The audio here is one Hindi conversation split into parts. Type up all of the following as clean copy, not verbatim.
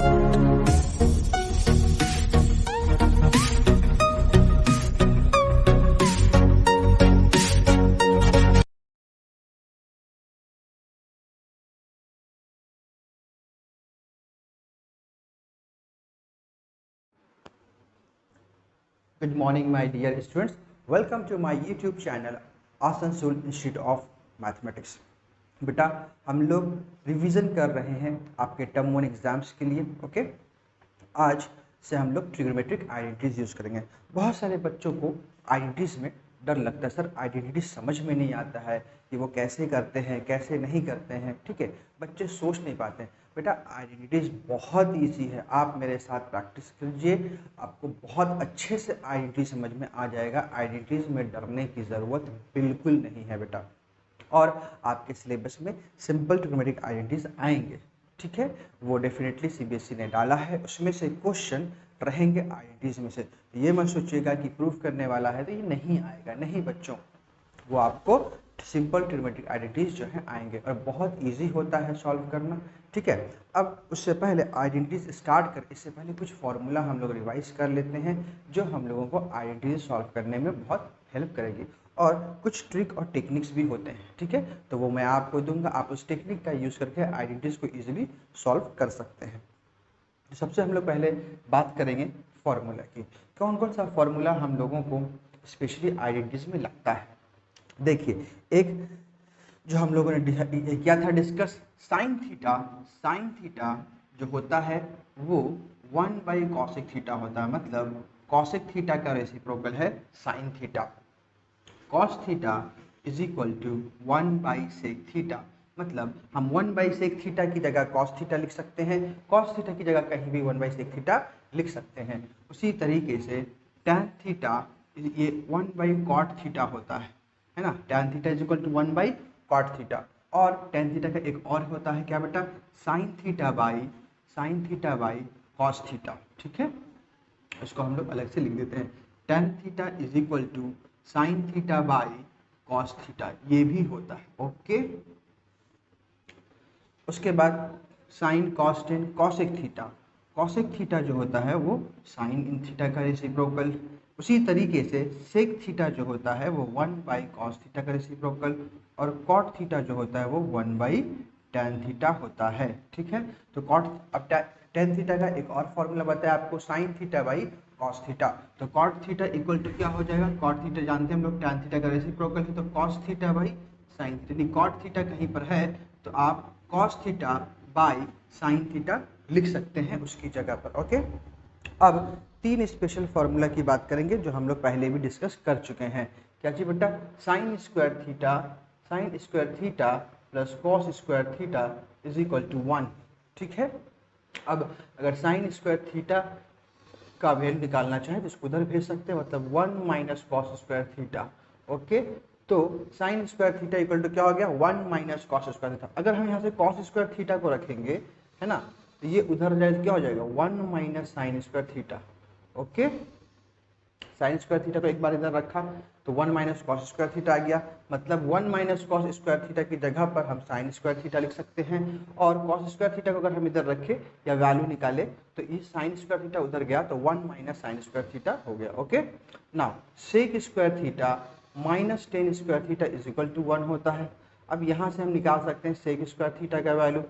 Good morning, my dear students. Welcome to my YouTube channel Asansol institute of mathematics. बेटा हम लोग रिवीजन कर रहे हैं आपके टर्म 1 एग्जाम्स के लिए। ओके, आज से हम लोग ट्रिग्नोमेट्रिक आइडेंटिटीज यूज़ करेंगे। बहुत सारे बच्चों को आइडेंटिटीज में डर लगता है, सर आइडेंटिटी समझ में नहीं आता है कि वो कैसे करते हैं कैसे नहीं करते हैं। ठीक है, बच्चे सोच नहीं पाते हैं। बेटा आइडेंटिटीज बहुत ईजी है, आप मेरे साथ प्रैक्टिस कीजिए, आपको बहुत अच्छे से आइडेंटिटी समझ में आ जाएगा। आइडेंटिटीज में डरने की ज़रूरत बिल्कुल नहीं है बेटा। और आपके सिलेबस में सिंपल ट्रिग्नोमेट्रिक आइडेंटिटीज आएंगे। ठीक है, वो डेफिनेटली सीबीएसई ने डाला है, उसमें से क्वेश्चन रहेंगे आइडेंटिटीज में से। ये मत सोचिएगा कि प्रूफ करने वाला है तो ये नहीं आएगा, नहीं बच्चों, वो आपको सिंपल ट्रिग्नोमेट्रिक आइडेंटिटीज जो है आएंगे और बहुत इजी होता है सॉल्व करना। ठीक है, अब उससे पहले आइडेंटिटीज स्टार्ट कर इससे पहले कुछ फॉर्मूला हम लोग रिवाइज कर लेते हैं जो हम लोगों को आइडेंटिटीज सॉल्व करने में बहुत हेल्प करेगी। और कुछ ट्रिक और टेक्निक्स भी होते हैं। ठीक है, तो वो मैं आपको दूंगा, आप उस टेक्निक का यूज़ करके आइडेंटिटीज को ईजिली सॉल्व कर सकते हैं। सबसे हम लोग पहले बात करेंगे फॉर्मूला की। कौन कौन सा फॉर्मूला हम लोगों को स्पेशली आइडेंटिटीज में लगता है। देखिए, एक जो हम लोगों ने किया था डिस्कस, साइन थीटा जो होता है वो 1/cosec थीटा होता है। मतलब cosec थीटा का रेसिप्रोकल है sine theta. cos theta is equal to 1/sec theta. मतलब हम 1/sec थीटा की जगह cos थीटा लिख सकते हैं, cos थीटा की जगह कहीं भी 1/sec थीटा लिख सकते हैं। उसी तरीके से tan थीटा ये 1/cot थीटा होता है ना। tan theta is equal to 1/cot theta. और tan थीटा का एक और होता है क्या बेटा, sin theta by cos theta. ठीक है, इसको हम लोग अलग से लिख देते हैं। tan theta is equal to sine theta by cos theta, ये भी होता है। ओके, उसके बाद sine cos tan cosec theta जो होता है वो साइन इन थीटा का रेसिप्रोकल। उसी तरीके से सेक थीटा जो होता है वो 1/cos थीटा का रेसिप्रोकल। और कॉट थीटा जो होता है वो 1/tan थीटा होता है। ठीक है, तो अब tan थीटा का एक और फॉर्मूला बताया आपको, sign theta by cos theta. तो कॉट थीटा इक्वल टू क्या हो जाएगा, कॉट थीटा जानते हैं हम लोग tan थीटा का रेसिप्रोकल है, तो cos theta by sine theta. यदि कॉट थीटा कहीं पर है तो आप cos theta by sine theta लिख सकते हैं उसकी जगह पर। ओके, अब तीन स्पेशल फॉर्मूला की बात करेंगे जो हम लोग पहले भी डिस्कस कर चुके हैं। क्या जी बेटा, sine square theta plus cos square theta is equal to 1। ठीक है, अब अगर साइन स्क्वायर थीटा का वैल्यू निकालना चाहे तो इसको उधर भेज सकते हैं, मतलब 1 minus cos square theta. Okay, तो sine square theta equal to क्या हो गया, 1 माइनस कॉस स्क्वायर थीटा। अगर हम यहाँ से कॉस स्क्वायर थीटा को रखेंगे है ना, तो ये उधर जाए तो क्या हो जाएगा 1 minus sign square theta. Okay, sign square theta को एक बार इधर रखा तो 1 माइनस कॉस स्क्वायर थीटा आ गया। मतलब 1 माइनस कॉस स्क्वायर थीटा की जगह पर हम साइन स्क्वायर थीटा लिख सकते हैं। और कॉस स्क्वायर थीटा को अगर हम इधर रखें या वैल्यू निकाले तो ये साइन स्क्वायर थीटा उधर गया तो 1 माइनस साइन स्क्वायर थीटा हो गया। Okay, now sec square theta minus tan square theta is equal to 1 होता है। अब यहाँ से हम निकाल सकते हैं सेक स्क्वायर थीटा का value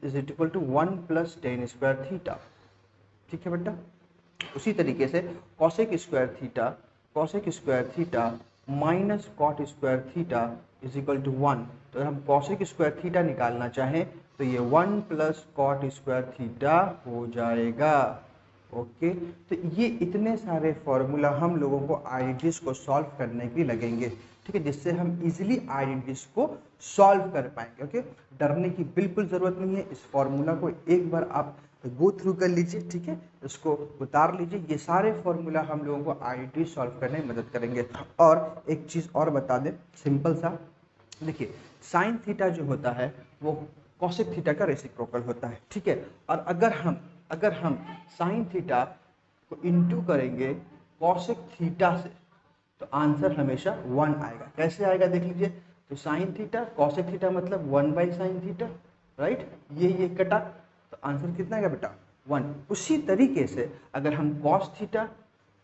is equal to 1 plus tan square theta. ठीक है बेटा, उसी तरीके से cosec square theta minus cot square theta is equal to 1। तो अगर हम कॉसेक स्क्वायर थीटा निकालना चाहें तो ये 1 प्लस कॉट स्क्वायर थीटा हो जाएगा। ओके, तो ये इतने सारे फॉर्मूला हम लोगों को आइडेंटिटीज को सॉल्व करने के लिए लगेंगे। ठीक है, जिससे हम इजीली आइडेंटिटीज को सॉल्व कर पाएंगे। ओके, डरने की बिल्कुल ज़रूरत नहीं है। इस फॉर्मूला को एक बार आप गो थ्रू कर लीजिए। ठीक है, इसको उतार लीजिए। ये सारे फॉर्मूला हम लोगों को आइडेंटिटी सॉल्व करने में मदद करेंगे। और एक चीज़ और बता दें सिंपल सा, देखिए साइन थीटा जो होता है वो कॉसेक थीटा का रेसिप्रोकल होता है। ठीक है, और अगर हम साइन थीटा को इंटू करेंगे कॉसेक थीटा से तो आंसर हमेशा 1 आएगा। कैसे आएगा देख लीजिए, तो साइन थीटा कॉसेक थीटा मतलब 1 बाई साइन थीटा, राइट। ये कटा तो आंसर कितना आएगा बेटा 1। उसी तरीके से अगर हम कॉस थीटा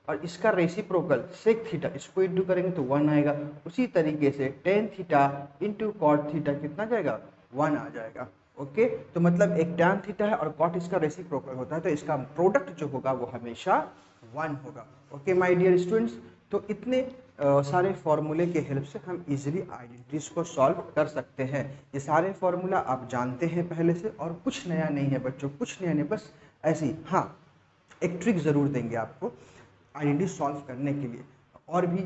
और इसका रेसिप्रोकल सेक थीटा इसको इंटू करेंगे तो 1 आएगा। उसी तरीके से tan theta into cot theta कितना जाएगा, 1 आ जाएगा। ओके, तो मतलब एक टैन थीटा है और कॉट इसका रेसिप्रोकल होता है, तो इसका प्रोडक्ट जो होगा वो हमेशा 1 होगा। ओके माय डियर स्टूडेंट्स, तो इतने सारे फॉर्मूले के हेल्प से हम इजीली आइडेंटिटीज को सॉल्व कर सकते हैं। ये सारे फॉर्मूला आप जानते हैं पहले से और कुछ नया नहीं है बच्चों, कुछ नया नहीं, बस ऐसे ही। हाँ, एक ट्रिक ज़रूर देंगे आपको आइडेंटिटी सॉल्व करने के लिए, और भी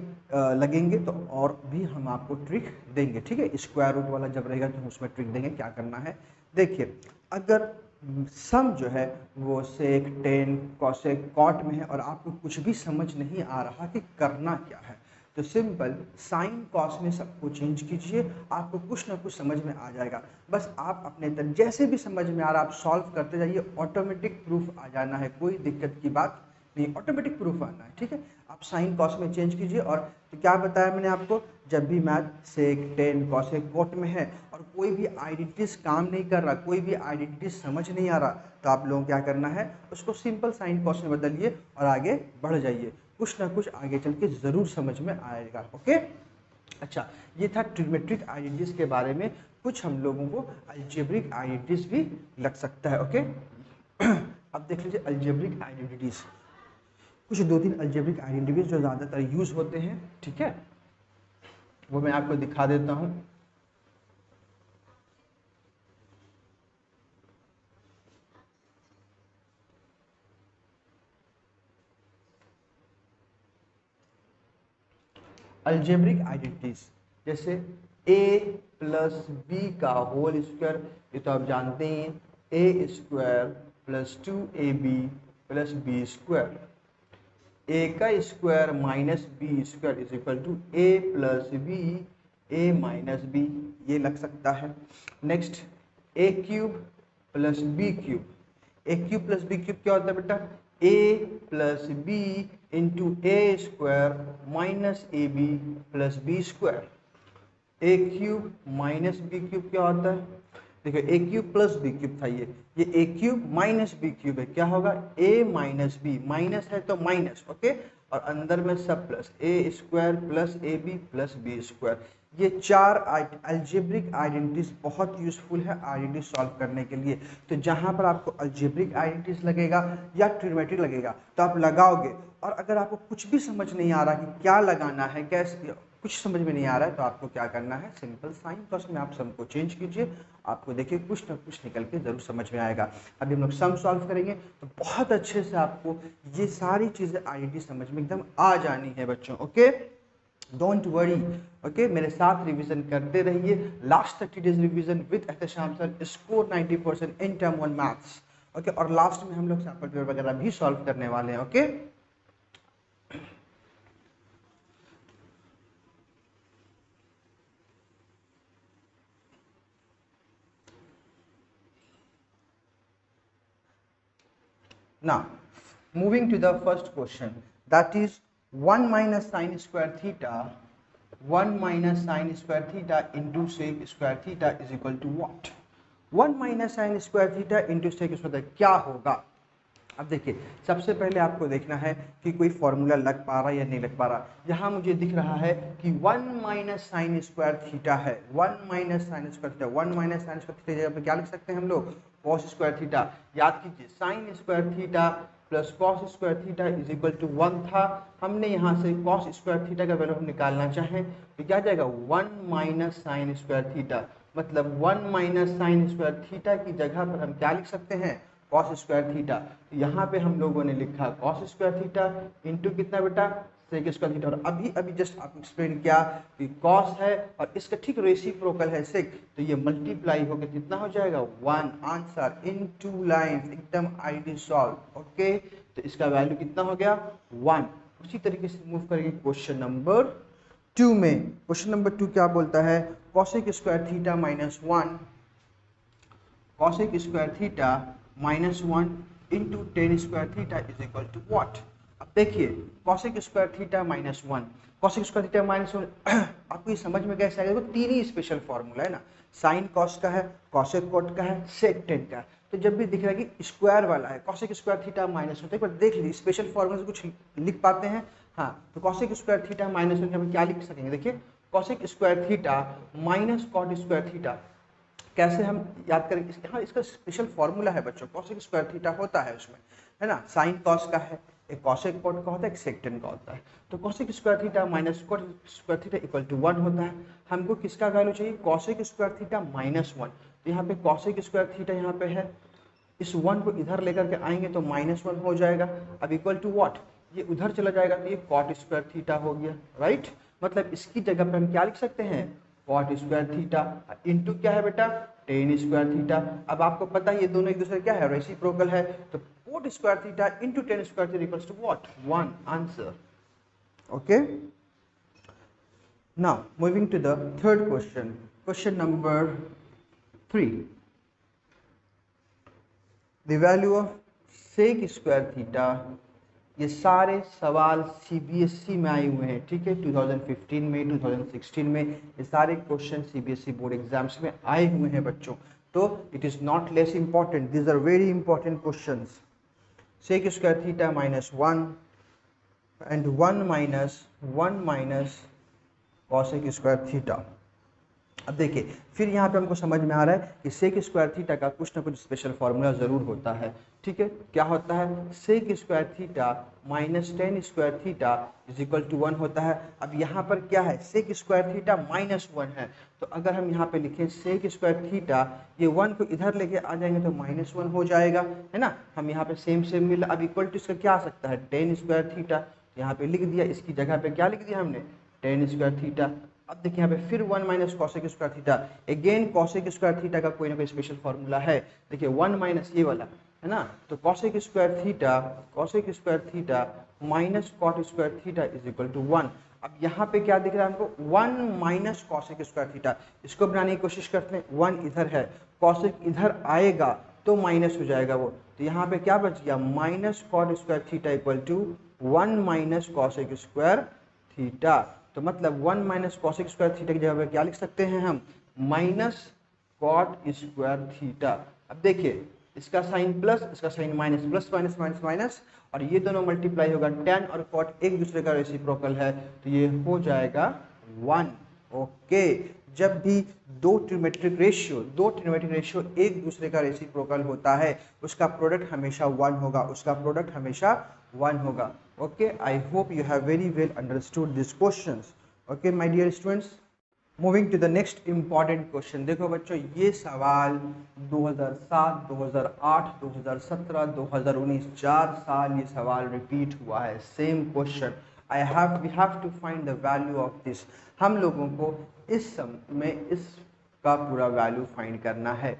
लगेंगे तो और भी हम आपको ट्रिक देंगे, ठीक है। स्क्वायर रूट वाला जब रहेगा तो हम उसमें ट्रिक देंगे क्या करना है। देखिए, अगर सम जो है वो सेक, टेन, कॉसेक, कॉट में है और आपको कुछ भी समझ नहीं आ रहा कि करना क्या है, तो सिंपल साइन कॉस में सबको चेंज कीजिए, आपको कुछ ना कुछ समझ में आ जाएगा। बस आप अपने तरह जैसे भी समझ में आ रहा आप सॉल्व करते जाइए, ऑटोमेटिक प्रूफ आ जाना है, कोई दिक्कत की बात नहीं, ऑटोमेटिक प्रूफ आना है, ठीक है। आप साइन कॉस में चेंज कीजिए। और तो क्या बताया मैंने आपको, जब भी मैथ सेक, टेन, कॉसेक, कॉट में है और कोई भी आइडेंटिटीज काम नहीं कर रहा, कोई भी आइडेंटिटीज समझ नहीं आ रहा, तो आप लोगों को क्या करना है, उसको सिंपल साइन कॉस में बदलिए और आगे बढ़ जाइए, कुछ ना कुछ आगे चल के ज़रूर समझ में आएगा। ओके, अच्छा, ये था ट्रिग्मेट्रिक आइडेंटिटीज के बारे में। कुछ हम लोगों को अलजेब्रिक आइडेंटिटीज भी लग सकता है। ओके, अब देख लीजिए अलजेब्रिक आइडेंटिटीज, कुछ 2-3 अलजेब्रिक आइडेंटिटीज जो ज़्यादातर यूज़ होते हैं, ठीक है, वो मैं आपको दिखा देता हूँ। अलजेब्रिक आइडेंटिटीज जैसे a प्लस बी का होल स्क्वायर, ये तो आप जानते हैं, A square plus 2ab plus B square, A का square minus B square is equal to A plus B, A minus B, ये लग सकता है। Next, A cube plus B cube, A cube plus B cube क्या होता है बेटा, A plus B into A square minus A B plus B square. A cube minus B cube क्या होता है, देखो ए क्यूब प्लस बी क्यूब था, ये ए क्यूब माइनस बी क्यूब है, क्या होगा, ए माइनस बी, माइनस है तो माइनस, ओके, और अंदर में सब plus, a square plus a B plus B square. ये 4 अलजेब्रिक आइडेंटिटीज बहुत यूजफुल है आइडेंटिटी सॉल्व करने के लिए। तो जहां पर आपको अलजेब्रिक आइडेंटिटीज लगेगा या ट्रिग्मेट्रिक लगेगा तो आप लगाओगे, और अगर आपको कुछ भी समझ नहीं आ रहा कि क्या लगाना है, कैसे कुछ समझ में नहीं आ रहा है, तो आपको क्या करना है, सिंपल साइन कॉस में आप सम को चेंज कीजिए, आपको देखिए कुछ ना कुछ निकल के जरूर समझ में आएगा। अभी हम लोग सम सॉल्व करेंगे तो बहुत अच्छे से आपको ये सारी चीज़ें आइडेंटिटी समझ में एकदम आ जानी है बच्चों। ओके, डोंट वरी, ओके, मेरे साथ रिवीजन करते रहिए। Last 30 days revision with Ehtesham sir, score 90% in term 1 maths. Okay, और लास्ट में हम लोग सैंपल पेपर वगैरह भी सॉल्व करने वाले हैं। Okay, now moving to the first question, that is 1 minus sin square theta, 1 minus sin square theta into sec square theta is equal to what? 1 minus sin square theta into sec square theta क्या होगा। अब देखिए, सबसे पहले आपको देखना है कि कोई फॉर्मूला लग पा रहा है या नहीं लग पा रहा। यहाँ मुझे दिख रहा है कि 1 माइनस साइन स्क्वायर थीटा है, 1 minus sign square theta, 1 minus sign square theta जगह पे क्या लिख सकते हैं हम लोग, कॉस स्क्वायर थीटा। याद कीजिए, sine square theta plus cos square theta is equal to 1 था, हमने यहाँ से कॉस स्क्वायर थीटा का वैल्यू हम निकालना चाहें तो क्या जाएगा, 1 माइनस साइन स्क्वायर थीटा, मतलब 1 माइनस साइन स्क्वायर थीटा की जगह पर हम क्या लिख सकते हैं, कॉस स्क्वायर थीटा। तो यहाँ पे हम लोगों ने लिखा कॉस स्क्वायर थीटा इंटू कितना बेटा, सेक स्क्वायर थीटा। और अभी अभी जस्ट आपको एक्सप्लेन किया कि कॉस है और इसका ठीक रेसिप्रोकल है सेक, तो ये मल्टीप्लाई होकर कितना हो जाएगा, 1। आंसर इन 2 लाइंस, एकदम आइडियल सॉल्व। ओके, तो इसका वैल्यू कितना हो गया, 1। उसी तरीके से मूव करेंगे क्वेश्चन नंबर 2 में। क्वेश्चन नंबर 2 क्या बोलता है, cosec square theta minus 1, cosec square theta minus 1 into tan square theta is equal to what. अब देखिए, cosec square theta minus 1, cosec square theta minus 1, आपको ये समझ में कैसे आएगा, 3 ही स्पेशल फॉर्मूला है ना, साइन कॉस का है, कॉसेक कॉट का है, सेक टेन का है। तो जब भी दिख रहा है कि स्क्वायर वाला है cosec square theta minus one, तो एक बार देख लीजिए स्पेशल फॉर्मूला से कुछ लिख पाते हैं। हाँ, तो cosec square theta minus one हम क्या लिख सकेंगे, देखिए cosec square theta minus cot square theta, कैसे हम याद करेंगे, हाँ इसका स्पेशल फॉर्मूला है बच्चों, कॉसेक स्क्वायर थीटा होता है उसमें, है ना, साइन कॉस का है, एक कॉसेक कॉट का होता है, एक सेक टेन का होता है। तो cosec square theta minus cot square theta equal to 1 होता है। हमको किसका वैल्यू चाहिए, कॉसेक स्क्वायर थीटा माइनस 1। तो यहाँ पे कॉसेक स्क्वायर थीटा यहाँ पे है, इस 1 को इधर लेकर के आएंगे तो -1 हो जाएगा। अब इक्वल टू व्हाट, ये उधर चला जाएगा तो ये कॉट स्क्वायर थीटा हो गया, राइट। मतलब इसकी जगह पे हम क्या लिख सकते हैं, कॉट स्क्वायर थीटा इंटू क्या है बेटा, टेन स्क्वायर थीटा। अब आपको पता है ये दोनों एक दूसरे क्या है, रेसिप्रोकल है, तो cot square theta into tan square theta equals to what, 1 answer. Okay, now moving to the third question, question number 3, the value of sec square theta. ये सारे सवाल सीबीएसई में आए हुए हैं, ठीक है, 2015 में, 2016 में, ये सारे क्वेश्चन सीबीएसई बोर्ड एग्जाम्स में आए हुए हैं बच्चों। तो it is not less important, these are very important questions. Sec square theta -1 and 1 minus cosec square theta. अब देखिए फिर यहाँ पे हमको समझ में आ रहा है कि सेक स्क्वायर थीटा का कुछ ना कुछ स्पेशल फॉर्मूला जरूर होता है, ठीक है। क्या होता है, sec square theta minus tan square theta is equal to 1 होता है। अब यहाँ पर क्या है, सेक स्क्वायर थीटा -1 है, तो अगर हम यहाँ पे लिखें सेक स्क्वायर थीटा, ये 1 को इधर लेके आ जाएंगे तो -1 हो जाएगा, है ना। हम यहाँ पे सेम मिला। अब इक्वल टू इसका क्या आ सकता है, टेन स्क्वायर थीटा, यहाँ पे लिख दिया, इसकी जगह पे क्या लिख दिया हमने, टेन स्क्वायर थीटा। अब देखिए यहाँ पे फिर 1 minus cosec square theta, again cosec square theta का कोई ना कोई स्पेशल फॉर्मूला है। देखिए 1 माइनस ये वाला है ना, तो cosec square theta minus cot square theta is equal to 1। अब यहाँ पे क्या दिख रहा है हमको, 1 माइनस कॉसेक स्क्वायर थीटा, इसको बनाने की कोशिश करते हैं। 1 इधर है, कॉसेक इधर आएगा तो माइनस हो जाएगा वो, तो यहाँ पे क्या बच गया, minus cot square theta equal to 1 minus cosec square theta. तो मतलब 1 माइनस कॉसेक स्क्वायर थीटा की जगह पे क्या लिख सकते हैं हम, माइनस कॉट स्क्वायर थीटा। अब देखिए इसका साइन प्लस, इसका sign minus, plus minus minus minus, और ये दोनों मल्टीप्लाई होगा, टेन और कॉट एक दूसरे का रेसिप्रोकल है, तो ये हो जाएगा 1। ओके, जब भी दो ट्रिमेट्रिक रेशियो एक दूसरे का रेसिप्रोकल होता है, उसका प्रोडक्ट हमेशा 1 होगा, Okay, I hope you have very well understood these questions. Okay, my dear students. Moving to the next important question. देखो बच्चों, ये सवाल 2007, 2008, 2017, 2019 4 साल ये सवाल रिपीट हुआ है, same question. We have to find the value of this. हम लोगों को इस सम में इसका पूरा वैल्यू फाइंड करना है।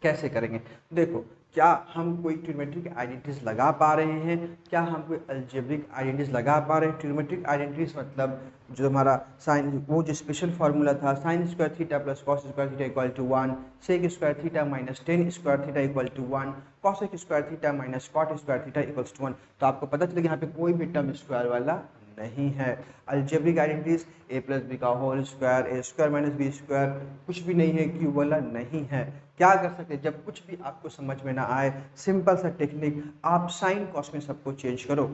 कैसे करेंगे, देखो क्या हम कोई ट्रिमेट्रिक आइडेंटिटीज लगा पा रहे हैं, क्या हम कोई अलजेब्रिक आइडेंटिटीज लगा पा रहे हैं। ट्रिमेट्रिक आइडेंटिटीज मतलब जो हमारा साइन, वो जो स्पेशल फार्मूला था, sine square theta plus cos square theta equal to 1, sec square theta minus tan square theta equal to 1, cosec square theta minus cot square theta equals to 1। तो आपको पता चलेगा यहाँ पे कोई भी टर्म स्क्वायर वाला नहीं है। अलजेब्रिक आइडेंटिटीज ए प्लस बी का होल स्क्वायर, ए स्क्वायर माइनस बी स्क्वायर, कुछ भी नहीं है, क्यूब वाला नहीं है। क्या कर सकते हैं, जब कुछ भी आपको समझ में ना आए, सिंपल सा टेक्निक, आप साइन कॉस में सबको चेंज करो।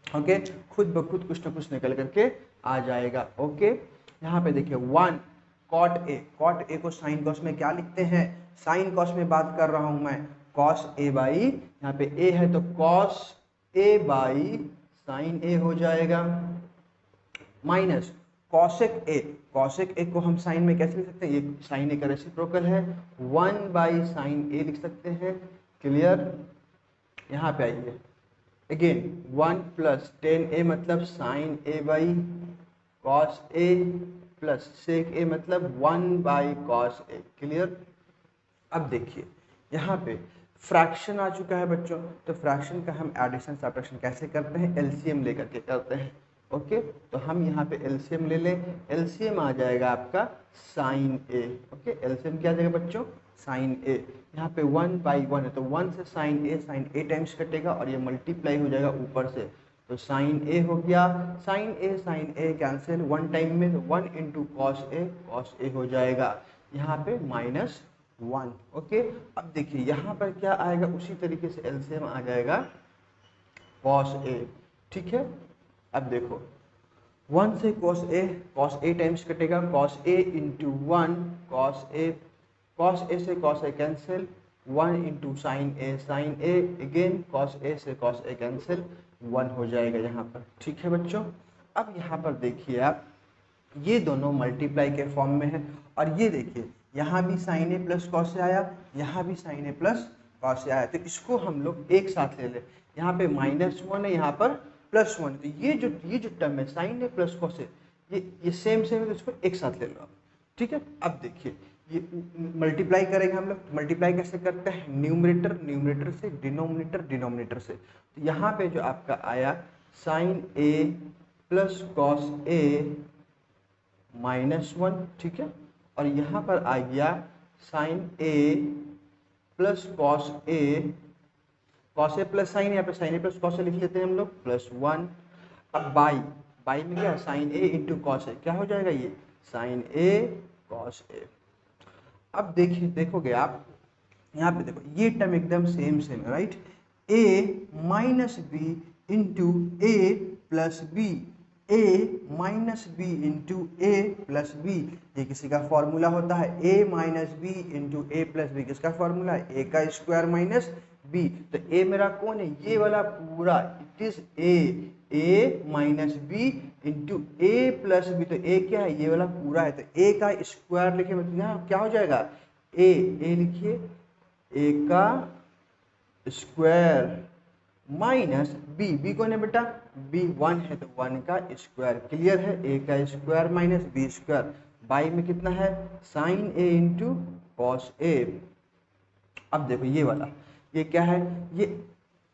ओके, खुद ब खुद कुछ ना कुछ निकल करके आ जाएगा। ओके, यहाँ पे देखिए 1 कॉट ए को साइन कॉस में क्या लिखते हैं, साइन कॉस में बात कर रहा हूं मैं, कॉस ए बाई, यहाँ पे ए है तो कॉस ए बाई साइन ए हो जाएगा, माइनस कॉसेक ए को हम साइन में कैसे लिख सकते हैं, ये साइन ए का रेसिप्रोकल है, 1 बाई साइन ए लिख सकते हैं। क्लियर, यहाँ पे आइए अगेन 1 प्लस टेन ए मतलब sine A by cos A plus sec A मतलब 1 बाई कॉस ए। क्लियर, अब देखिए यहाँ पे फ्रैक्शन आ चुका है बच्चों, तो फ्रैक्शन का हम एडिशन सब्ट्रैक्शन कैसे करते हैं, एलसीएम लेकर के करते हैं। ओके, तो हम यहाँ पे एलसीएम ले लें, एलसीएम आ जाएगा आपका साइन ए। ओके, एलसीएम क्या आ जाएगा बच्चों, साइन ए। यहाँ पे 1 बाई 1 है तो 1 से साइन ए टाइम्स कटेगा और ये मल्टीप्लाई हो जाएगा ऊपर से, तो साइन ए हो गया, साइन ए कैंसिल 1 टाइम में, तो 1 इंटू कॉस ए हो जाएगा। यहाँ पे माइनस 1। ओके, अब देखिए यहाँ पर क्या आएगा, उसी तरीके से एलसीएम आ जाएगा कॉस ए। ठीक है, अब देखो 1 से कॉस ए टाइम्स कटेगा, cos A into 1 cos A से cos A cancel, 1 into sine A again cos A से कॉस ए कैंसिल, 1 हो जाएगा यहाँ पर। ठीक है बच्चों, अब यहाँ पर देखिए आप, ये दोनों मल्टीप्लाई के फॉर्म में है, और ये देखिए यहाँ भी sign A plus cos A आया, यहाँ भी sign A plus cos A आया, तो इसको हम लोग एक साथ ले लें। यहाँ पे -1 है, यहाँ पर +1, तो ये जो टर्म है sine A plus cos A, ये सेम है, तो इसको एक साथ ले लो। ठीक है, अब देखिए ये मल्टीप्लाई करेंगे हम लोग। मल्टीप्लाई कैसे करते हैं, न्यूमरेटर से, डिनोमिनेटर से। तो यहाँ पे जो आपका आया sign A plus cos A -1, ठीक है, और यहाँ पर आ गया sign A plus cos A plus sign, यहाँ पे sign A plus cos A लिख लेते हैं हम लोग, +1। अब बाई में क्या, साइन ए इंटू कॉस ए, क्या हो जाएगा ये साइन ए कॉस ए। अब देखोगे आप यहाँ पे, देखो ये टर्म एकदम सेम है, right, a minus b into a plus b, a minus b into a plus b, ये किसी का फॉर्मूला होता है। a minus b into a plus b किसका फॉर्मूला है, a का स्क्वायर माइनस b। तो a मेरा कौन है, ये वाला पूरा, it is a minus b into a plus b, तो a क्या है, ये वाला पूरा है, तो a का स्क्वायर लिखे, मतलब यहाँ क्या हो जाएगा, a लिखिए, a का स्क्वायर माइनस बी कौन है बेटा, b 1 है, तो 1 का स्क्वायर। क्लियर है, a का square minus B square, by में कितना है sine a into cos a. अब देखो ये वाला, ये क्या है, ये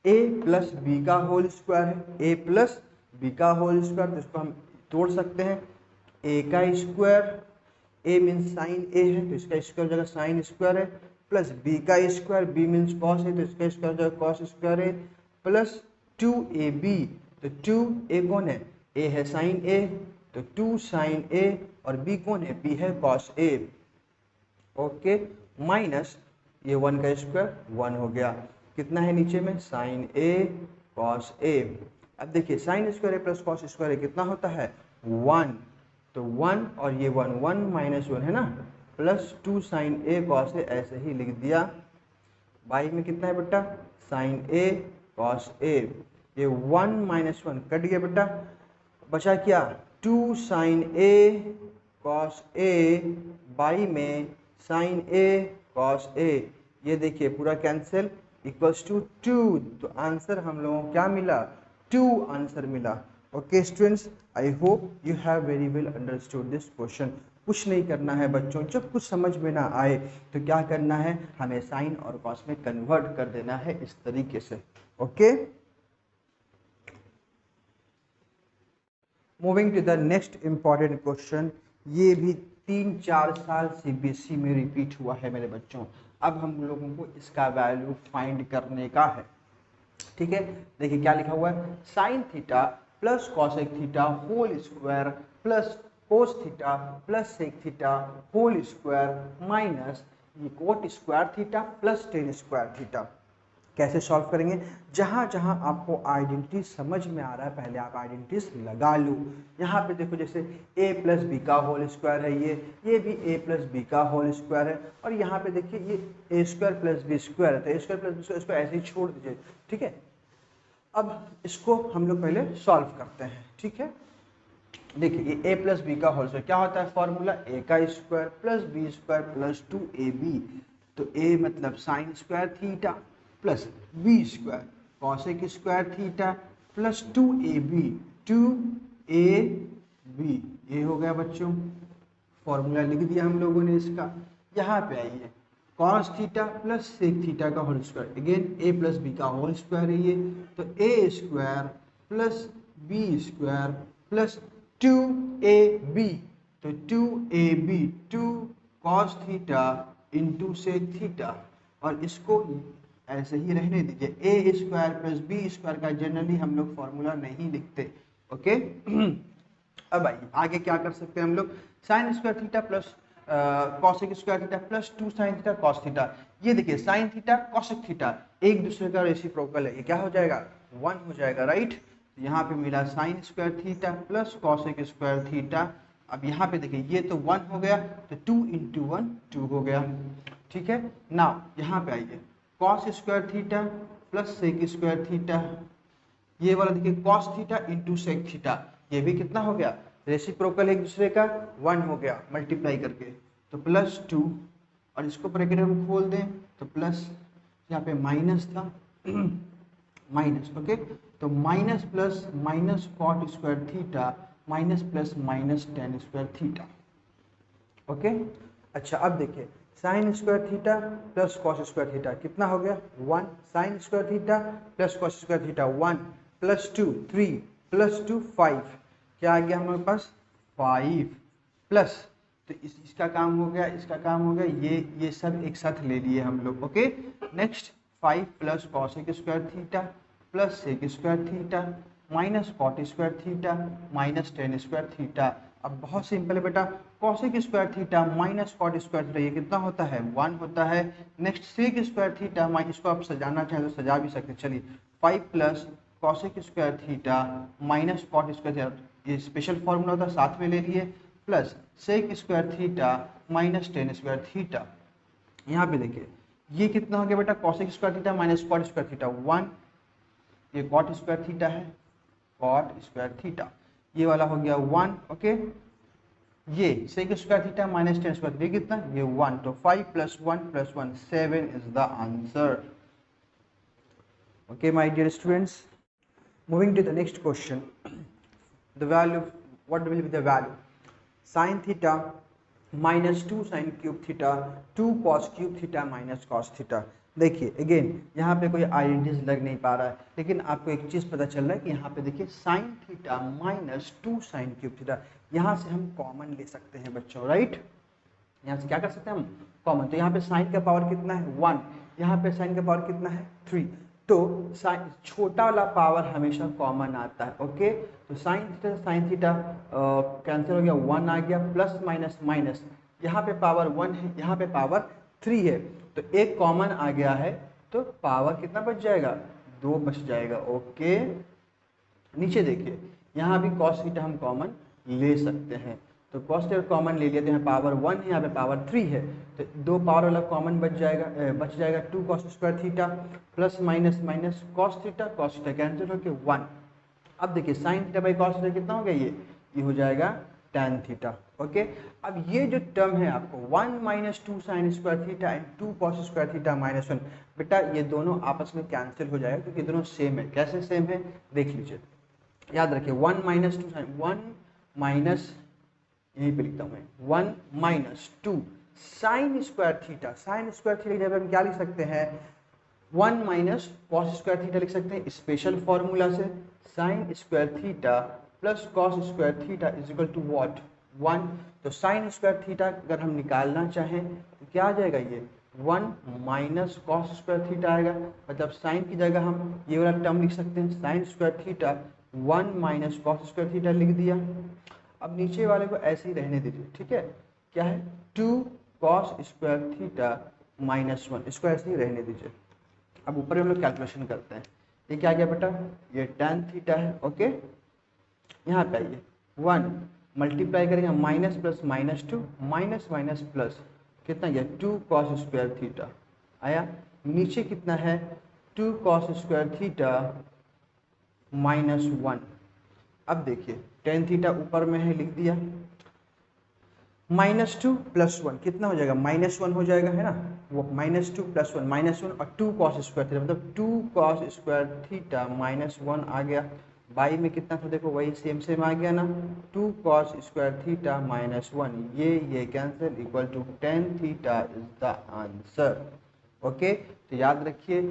a प्लस बी का होल स्क्वायर है, a प्लस बी का होल स्क्वायर, तो इसको हम तोड़ सकते हैं, a का square, a means sine a है, तो इसका स्क्वायर हो जाएगा साइन स्क्वायर है, प्लस b का स्क्वायर, b मीन्स कॉस है, तो इसका स्क्वायर हो जाएगा कॉस स्क्वायर है, प्लस 2ab, तो 2a कौन है, a है साइन a, तो 2 साइन a, और b कौन है, b है कॉस a। ओके, माइनस ये 1 का स्क्वायर 1 हो गया, कितना है नीचे में साइन a कॉस a। अब देखिए साइन स्क्वायर है प्लस कॉस स्क्वायर है, कितना होता है 1, तो 1 और ये 1 माइनस 1 है ना, plus 2 sine a cos a, ऐसे ही लिख दिया। बाई में कितना है बेटा, साइन a कॉस a, ये 1 माइनस 1 कट गया बेटा, बचा क्या 2 sine a cos a, by में साइन a कॉस a, ये देखिए पूरा कैंसिल, इक्वल्स टू 2, तो आंसर हम लोगों को क्या मिला, 2 आंसर मिला। Okay students, I hope you have very well understood this question. कुछ नहीं करना है बच्चों, जब कुछ समझ में ना आए तो क्या करना है, हमें साइन और कॉस में कन्वर्ट कर देना है इस तरीके से। Okay, moving to the next important question, ये भी 3-4 साल सीबीएसई में रिपीट हुआ है मेरे बच्चों। अब हम लोगों को इसका वैल्यू फाइंड करने का है। ठीक है, देखिए क्या लिखा हुआ है, sine theta plus cosec theta whole square plus cos theta plus sec theta whole square minus ये cot square theta plus tan square theta. कैसे सॉल्व करेंगे, जहाँ जहाँ आपको आइडेंटिटी समझ में आ रहा है पहले आप आइडेंटिटीज लगा लो। यहाँ पे देखो जैसे a प्लस बी का होल स्क्वायर है, ये भी a प्लस बी का होल स्क्वायर है, और यहाँ पे देखिए ये a square plus B square है, तो a square plus B square, इसको ऐसे ही छोड़ दीजिए। ठीक है, अब इसको हम लोग पहले सॉल्व करते हैं। ठीक है, देखिए ये a प्लस बी का होल स्क्वायर क्या होता है, फॉर्मूला a का square plus B square plus 2ab, तो a मतलब sine square theta plus B square cosec square theta plus 2ab, ये हो गया बच्चों, फॉर्मूला लिख दिया हम लोगों ने इसका। यहाँ पे आइए, cos theta plus sec theta का whole square, again a plus B का होल स्क्वायर है ये, तो a square plus B square plus 2ab, तो 2ab 2 cos theta into sec theta, और इसको ऐसे ही रहने दीजिए। A square plus B square का जनरली हम लोग फॉर्मूला नहीं लिखते। ओके अब आइए आगे क्या कर सकते हैं हम लोग, sign square theta plus cosec square theta plus 2 sign theta cos theta. ये देखिए साइन थीटा कॉसेक थीटा एक दूसरे का रेसिप्रोकल है, ये क्या हो जाएगा 1 हो जाएगा, राइट। यहाँ पे मिला sign square theta plus cosec square theta. अब यहाँ पे देखिए ये तो 1 हो गया, तो 2 इंटू 1 2 हो गया, ठीक है ना। यहाँ पे आइए cos square theta plus sec square theta, ये वाला देखिए cos theta into sec theta, ये भी कितना हो गया रेसिप्रोकल एक दूसरे का 1 हो गया मल्टीप्लाई करके, तो प्लस 2, और इसको ब्रैकेट हम खोल दें तो प्लस, यहाँ पे माइनस था माइनस, ओके, तो minus plus minus cot square theta minus plus minus tan square theta, okay. अच्छा अब देखिए sine square theta plus cos square theta कितना हो गया 1, sine square theta plus cos square theta 1 plus 2 3 plus 2 5, क्या आ गया हमारे पास 5 प्लस, तो इसका काम हो गया, इसका काम हो गया, ये सब एक साथ ले लिए हम लोग, okay. Next 5 plus cosec square theta plus sec square theta minus cot square theta minus tan square theta. अब बहुत सिंपल है बेटा, cosec square theta minus cot square theta ये कितना होता है 1 होता है। नेक्स्ट सेक स्क्वायर थीटा, इसको आप सजाना चाहें तो सजा भी सकते हैं, चलिए 5 plus cosec square theta minus cot square theta, ये स्पेशल फॉर्मूला होता है साथ में ले लिए, plus sec square theta minus tan square theta. यहाँ पे देखिए ये कितना हो गया बेटा cosec square theta minus cot square theta 1, ये कॉट स्क्वायर थीटा है कॉट स्क्वायर थीटा, ये वाला हो गया 1, ओके। ये sec square theta minus tan square theta कितना ये 1, तो 5 plus 1 7 is the answer, okay my dear students. Moving to the next question, the value, what will be the value sin theta minus 2 sin cube theta 2 cos cube theta minus cos theta। देखिए अगेन यहाँ पे कोई आइडेंटिटीज लग नहीं पा रहा है, लेकिन आपको एक चीज़ पता चल रहा है कि यहाँ पे देखिए sine theta minus 2 sine cube theta, यहाँ से हम कॉमन ले सकते हैं बच्चों, राइट। यहाँ से क्या कर सकते हैं हम कॉमन, तो यहाँ पे साइन का पावर कितना है 1, यहाँ पे साइन का पावर कितना है 3, तो छोटा वाला पावर हमेशा कॉमन आता है, ओके। तो साइन थीटा कैंसिल हो गया 1 आ गया, प्लस माइनस माइनस, यहाँ पे पावर 1 है यहाँ पे पावर 3 है, तो एक कॉमन आ गया है, तो पावर कितना बच जाएगा 2 बच जाएगा, ओके। नीचे देखिए यहाँ भी कॉस थीटा हम कॉमन ले सकते हैं, तो कॉस थीटा कॉमन ले लिया, तो यहाँ पावर 1 है यहाँ पे पावर 3 है, तो 2 पावर वाला कॉमन बच जाएगा 2 cos square theta plus minus minus cos theta cancel होकर 1। अब देखिए sign theta by cos theta कितना हो गया ये हो जाएगा tan थीटा, ओके। अब ये जो टर्म है आपको 1 minus 2 sine square theta and 2 cos square theta minus 1, बेटा ये दोनों आपस में कैंसिल हो जाएगा क्योंकि दोनों सेम है। कैसे सेम है देख लीजिए, याद रखिए 1 माइनस 2 साइन 1 माइनस, यहीं पे लिखता हूँ मैं 1 माइनस 2 साइन स्क्वायर थीटा की जगह हम क्या लिख सकते हैं 1 माइनस कॉस स्क्वायर थीटा लिख सकते हैं स्पेशल फॉर्मूला से, sine square theta plus cos square theta is equal to what 1। तो साइन स्क्वायर थीटा अगर हम निकालना चाहें तो क्या आ जाएगा ये 1 माइनस कॉस स्क्वायर थीटा आएगा, मतलब साइन की जगह हम ये वाला टर्म लिख सकते हैं sign square theta 1 minus cos square theta लिख दिया। अब नीचे वाले को ऐसे ही रहने दीजिए, ठीक है, क्या है 2 कॉस स्क्वायर थीटा माइनस 1, इसको ऐसे ही रहने दीजिए। अब ऊपर हम लोग कैलकुलेशन करते हैं, ये क्या गया बेटा ये tan थीटा है, ओके। यहाँ पे आइए 1 मल्टीप्लाई करेंगे minus plus minus 2 minus minus plus कितना गया 2 कॉस स्क्वायर थीटा आया, नीचे कितना है 2 कॉस स्क्वायर थीटा माइनस 1। अब देखिए tan थीटा ऊपर में है लिख दिया, माइनस 2 प्लस 1 कितना हो जाएगा माइनस 1 हो जाएगा, है ना, वो माइनस 2 प्लस 1 माइनस 1 और 2 कॉस स्क्वायर थीटा मतलब 2 कॉस स्क्वायर थीटा माइनस 1 आ गया। बाई में कितना था देखो वही सेम आ गया ना 2 कॉस स्क्वायर थीटा माइनस 1, ये cancel equal to tan theta is the answer, okay. तो याद रखिए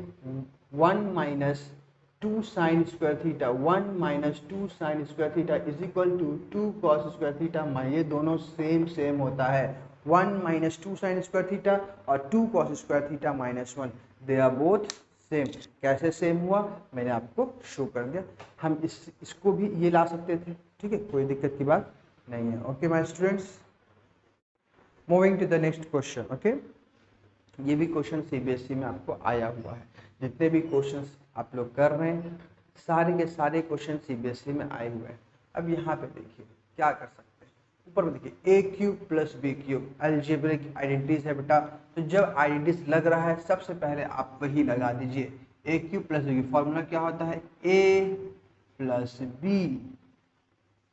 1 minus 2 sine square theta 1 minus 2 sine square theta is equal to 2 cos square theta, ये दोनों सेम होता है 1 माइनस 2 साइन स्क्वायर थीटा और 2 cos square theta minus 1, they are both same. कैसे सेम हुआ मैंने आपको शो कर दिया, हम इसको भी ये ला सकते थे, ठीक है, कोई दिक्कत की बात नहीं है, okay my students. Moving to the next question. Okay, ये भी क्वेश्चन सीबीएसई में आपको आया हुआ है। जितने भी क्वेश्चंस आप लोग कर रहे हैं सारे के सारे क्वेश्चन सीबीएसई में आए हुए हैं। अब यहाँ पे देखिए क्या कर सकते हैं, ऊपर में देखिए A cube plus B cube algebraic identities है बेटा। तो जब आइडेंटिटीज लग रहा है सबसे पहले आप वही लगा दीजिए। A cube plus B cube formula क्या होता है, ए प्लस बी,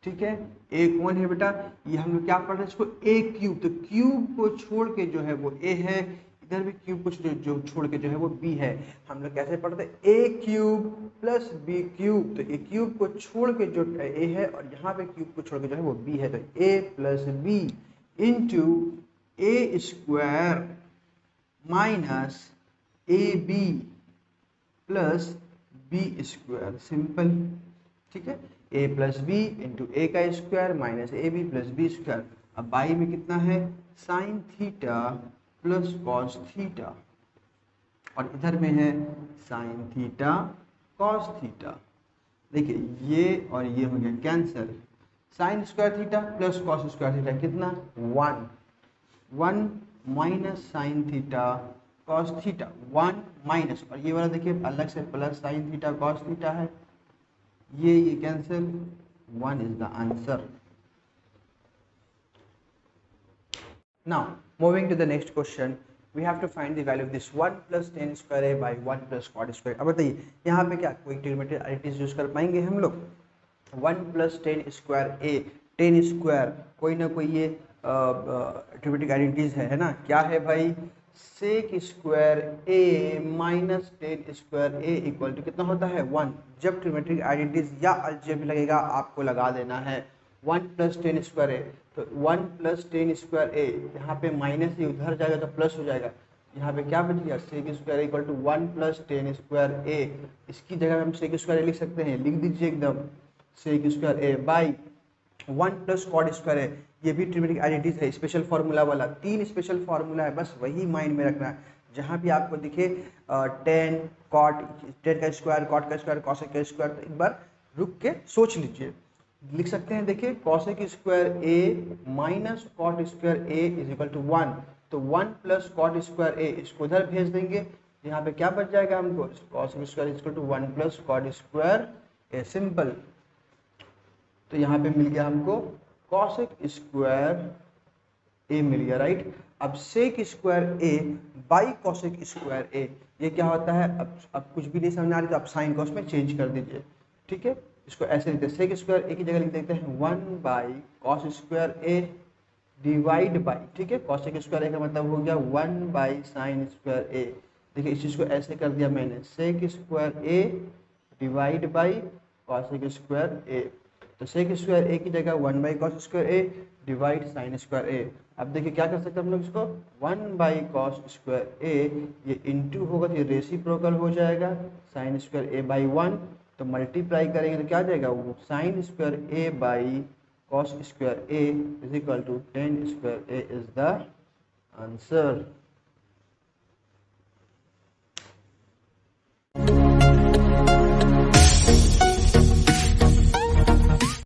ठीक है। ए कौन है बेटा, ये हम लोग क्या पढ़ रहे हैं इसको, ए क्यूब। तो क्यूब को छोड़ के जो है वो ए है, इधर भी क्यूब को जो छोड़ के जो है वो बी है। हम लोग कैसे पढ़ते हैं, ए क्यूब प्लस बी क्यूब। तो ए क्यूब को छोड़ के जो ए है और यहाँ पे क्यूब को छोड़ के जो है वो बी है। तो A plus B into A square minus A B plus B square, simple, ठीक है। A plus B into A का square minus A B plus B square. अब बाई में कितना है, sine theta plus cos theta, और इधर में है साइन थीटा कॉस थीटा। देखिए ये और ये हो गया cancel, sine square theta plus cos square theta कितना, 1 minus sine theta cos theta, 1 minus, और ये वाला देखिए अलग से plus sine theta cos theta है, ये cancel, 1 is the answer. Now moving to the next question, we have to find the value of this 1 plus tan square A by 1 plus cot square. अब बताइए यहाँ पे क्या कोई ट्रिग्नोमेट्रिक आइडेंटिटीज यूज कर पाएंगे हम लोग। 1 प्लस टेन स्क्वायर ए, टेन स्क्वायर कोई ना कोई ये ट्रिग्नोमेट्रिक आइडेंटिटीज है ना, क्या है भाई, sec square a minus tan square a equal to कितना होता है, 1। जब ट्रिग्नोमेट्रिक आइडेंटिटीज या अलजेब्रा लगेगा आपको लगा देना है 1 प्लस टेन स्क्वायर ए। तो 1 प्लस टेन स्क्वायर ए, यहाँ पे माइनस ही उधर जाएगा तो प्लस हो जाएगा, यहाँ पे क्या बच गया, sec square equal to 1 plus tan square A. इसकी जगह हम सेक स्क्वायर ए लिख सकते हैं, लिख दीजिए एकदम, sec square A by 1 plus cot square A. ये भी ट्रिग्नोमेट्रिक आइडेंटिटीज है, स्पेशल फार्मूला वाला, 3 स्पेशल फार्मूला है, बस वही माइंड में रखना है। जहाँ भी आपको दिखे टेन कॉट, टेन का स्क्वायर, कॉट का स्क्वायर, कॉसेक का स्क्वायर, तो एक बार रुक के सोच लीजिए। लिख सकते हैं, देखिए cosec square a minus cot square A is equal to 1। तो 1 प्लस कॉट स्क्वायर ए, इसको उधर भेज देंगे, यहाँ पे क्या बच जाएगा हमको, cosec square is equal to 1 plus cot square a, simple. तो यहाँ पे मिल गया हमको कॉसेक स्क्वायर ए मिल गया, राइट। अब sec square A by cosec square A, ये क्या होता है, अब कुछ भी नहीं समझ आ रही तो आप साइन कॉस में चेंज कर दीजिए, ठीक है। इसको ऐसे लिखते हैं, सेक स्क्वायर ए की जगह लिख देते हैं 1 by cos square A divide by, ठीक है, कॉसेक स्क्वायर ए का मतलब हो गया 1 बाई साइन स्क्वायर ए। देखिए इस चीज़ को ऐसे कर दिया मैंने, sec square A divide by cosec square A. तो सेक स्क्वायर ए की जगह 1 by cos square A divide sine square A. अब देखिए क्या कर सकते हैं हम लोग इसको, 1 बाई कॉस स्क्वायर ए, ये इंटू होगा तो ये रेसिप्रोकल हो जाएगा, साइन स्क्वायर ए बाई 1। तो मल्टीप्लाई करेंगे तो क्या आ जाएगा, वो sine square A by cos square A is equal to tan square A is the answer.